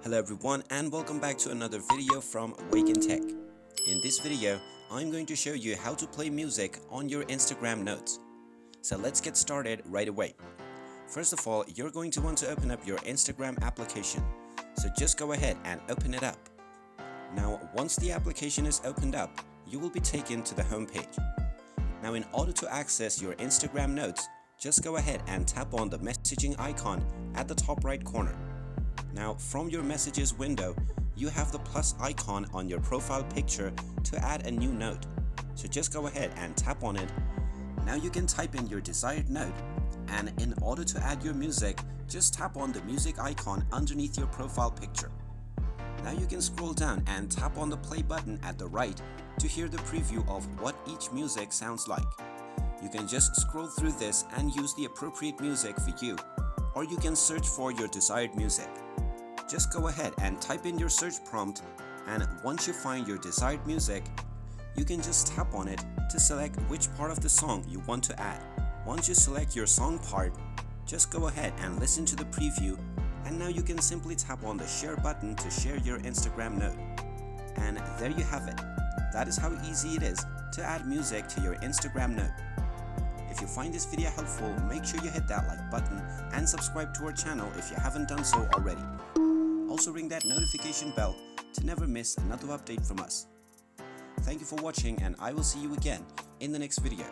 Hello everyone and welcome back to another video from Wake&Tech. In this video, I'm going to show you how to play music on your Instagram notes. So let's get started right away. First of all, you're going to want to open up your Instagram application. So just go ahead and open it up. Now, once the application is opened up, you will be taken to the home page. Now, in order to access your Instagram notes, just go ahead and tap on the messaging icon at the top right corner. Now, from your messages window, you have the plus icon on your profile picture to add a new note. So just go ahead and tap on it. Now you can type in your desired note, and in order to add your music, just tap on the music icon underneath your profile picture. Now you can scroll down and tap on the play button at the right to hear the preview of what each music sounds like. You can just scroll through this and use the appropriate music for you, or you can search for your desired music. Just go ahead and type in your search prompt, and once you find your desired music, you can just tap on it to select which part of the song you want to add. Once you select your song part, just go ahead and listen to the preview, and now you can simply tap on the share button to share your Instagram note. And there you have it. That is how easy it is to add music to your Instagram note. If you find this video helpful, make sure you hit that like button and subscribe to our channel if you haven't done so already. Also ring that notification bell to never miss another update from us. Thank you for watching, and I will see you again in the next video.